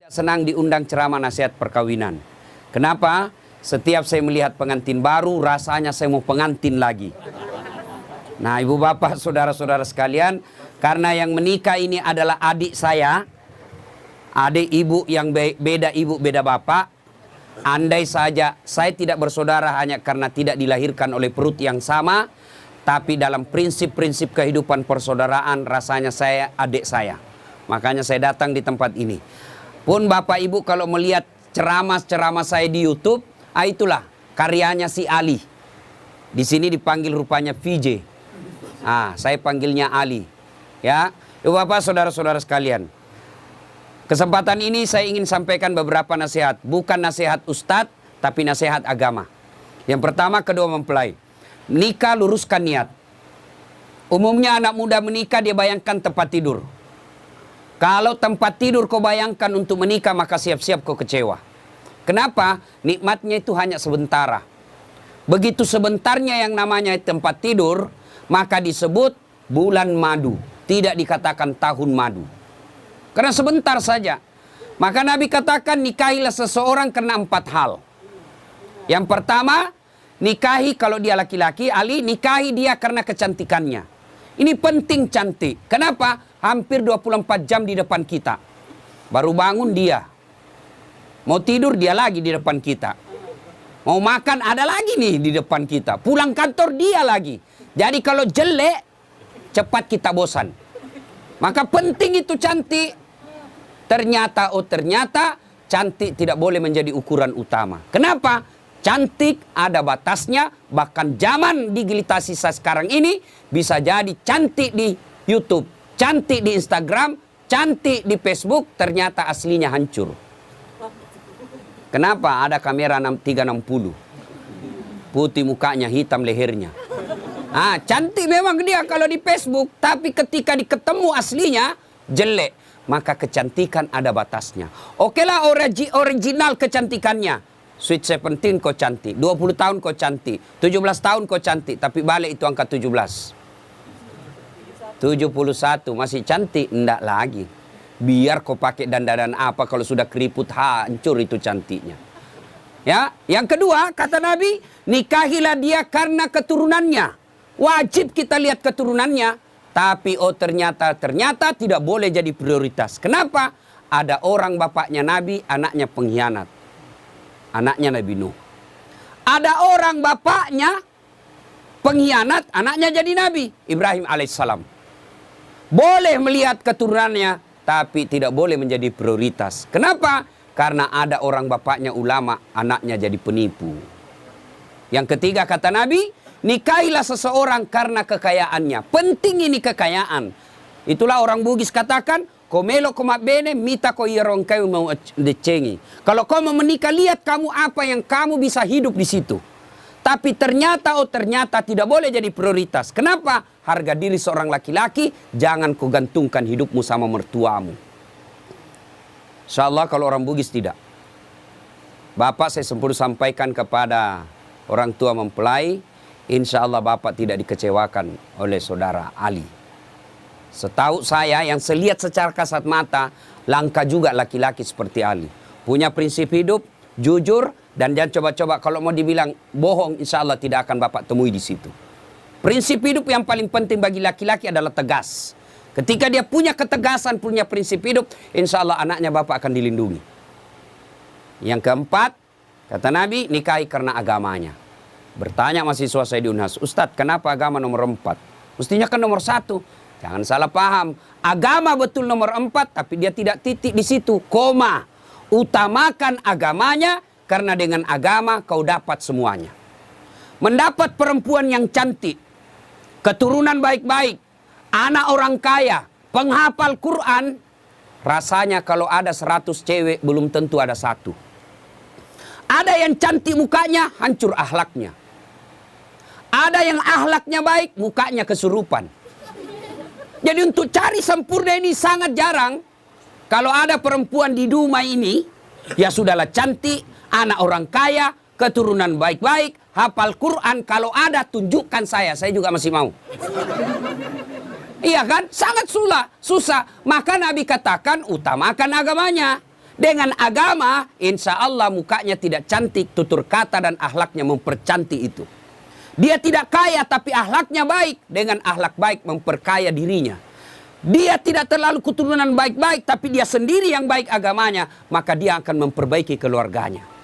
Senang diundang ceramah nasihat perkawinan. Kenapa? Setiap saya melihat pengantin baru, rasanya saya mau pengantin lagi. Nah, ibu bapak, saudara-saudara sekalian, karena yang menikah ini adalah adik saya, adik ibu yang beda ibu, beda bapak. Andai saja saya tidak bersaudara hanya karena tidak dilahirkan oleh perut yang sama, tapi dalam prinsip-prinsip kehidupan persaudaraan, rasanya saya adik saya. Makanya saya datang di tempat ini. Pun bapak ibu kalau melihat ceramah-ceramah saya di YouTube, itulah karyanya si Ali. Di sini dipanggil rupanya VJ. Saya panggilnya Ali. Ya, ibu bapak, saudara-saudara sekalian. Kesempatan ini saya ingin sampaikan beberapa nasihat. Bukan nasihat ustadz, tapi nasihat agama. Yang pertama, kedua mempelai. Nikah, luruskan niat. Umumnya anak muda menikah, dia bayangkan tempat tidur. Kalau tempat tidur kau bayangkan untuk menikah, maka siap-siap kau kecewa. Kenapa? Nikmatnya itu hanya sementara. Begitu sebentarnya yang namanya tempat tidur, maka disebut bulan madu. Tidak dikatakan tahun madu. Karena sebentar saja. Maka Nabi katakan nikahilah seseorang karena 4 hal. Yang pertama, nikahi kalau dia laki-laki, Ali, nikahi dia karena kecantikannya. Ini penting cantik. Kenapa? Hampir 24 jam di depan kita. Baru bangun dia. Mau tidur dia lagi di depan kita. Mau makan ada lagi nih di depan kita. Pulang kantor dia lagi. Jadi kalau jelek, cepat kita bosan. Maka penting itu cantik. Ternyata cantik tidak boleh menjadi ukuran utama. Kenapa? Cantik ada batasnya. Bahkan zaman digitalisasi sekarang ini bisa jadi cantik di YouTube, cantik di Instagram, cantik di Facebook, ternyata aslinya hancur. Kenapa? Ada kamera 360. Putih mukanya, hitam lehernya. Cantik memang dia kalau di Facebook, tapi ketika diketemu aslinya jelek. Maka kecantikan ada batasnya. Okelah original kecantikannya. Sweet 17 kau cantik, 20 tahun kau cantik, 17 tahun kau cantik, tapi balik itu angka 17. 71 masih cantik, enggak lagi. Biar kau pakai dandanan apa, kalau sudah keriput hancur itu cantiknya. Ya, yang kedua kata Nabi, nikahilah dia karena keturunannya. Wajib kita lihat keturunannya, tapi ternyata tidak boleh jadi prioritas. Kenapa? Ada orang bapaknya Nabi, anaknya pengkhianat. Anaknya Nabi Nuh. Ada orang bapaknya pengkhianat, anaknya jadi Nabi Ibrahim alaihissalam. Boleh melihat keturunannya, tapi tidak boleh menjadi prioritas. Kenapa? Karena ada orang bapaknya ulama, anaknya jadi penipu. Yang ketiga kata Nabi, nikahilah seseorang karena kekayaannya. Penting ini kekayaan. Itulah orang Bugis katakan, komelo koma bene mita ko yerong kayu mau decengi. Kalau kau mau menikah, lihat kamu apa yang kamu bisa hidup di situ. Tapi ternyata tidak boleh jadi prioritas. Kenapa? Harga diri seorang laki-laki jangan kau gantungkan hidupmu sama mertuamu. Insyaallah kalau orang Bugis tidak. Bapak saya sempurna sampaikan kepada orang tua mempelai, insyaallah Bapak tidak dikecewakan oleh saudara Ali. Setahu saya yang selihat secara kasat mata, langka juga laki-laki seperti Ali. Punya prinsip hidup, jujur, dan jangan coba-coba kalau mau dibilang bohong, insya Allah tidak akan Bapak temui di situ. Prinsip hidup yang paling penting bagi laki-laki adalah tegas. Ketika dia punya ketegasan, punya prinsip hidup, insya Allah anaknya Bapak akan dilindungi. Yang keempat, kata Nabi, nikahi karena agamanya. Bertanya mahasiswa saya di Unhas, Ustadz kenapa agama nomor 4? Mestinya kan nomor 1. Jangan salah paham. Agama betul nomor 4, tapi dia tidak titik di situ. Koma. Utamakan agamanya, karena dengan agama kau dapat semuanya. Mendapat perempuan yang cantik, keturunan baik-baik, anak orang kaya, penghafal Quran, rasanya kalau ada 100 cewek belum tentu ada 1. Ada yang cantik mukanya, hancur akhlaknya. Ada yang akhlaknya baik, mukanya kesurupan. Jadi untuk cari sempurna ini sangat jarang. Kalau ada perempuan di Dumai ini, ya sudahlah cantik, anak orang kaya, keturunan baik-baik, hafal Quran. Kalau ada tunjukkan saya juga masih mau. Iya kan? Sangat susah. Maka Nabi katakan utamakan agamanya. Dengan agama, insya Allah mukanya tidak cantik, tutur kata dan akhlaknya mempercantik itu. Dia tidak kaya tapi akhlaknya baik, dengan akhlak baik memperkaya dirinya. Dia tidak terlalu keturunan baik-baik tapi dia sendiri yang baik agamanya, maka dia akan memperbaiki keluarganya.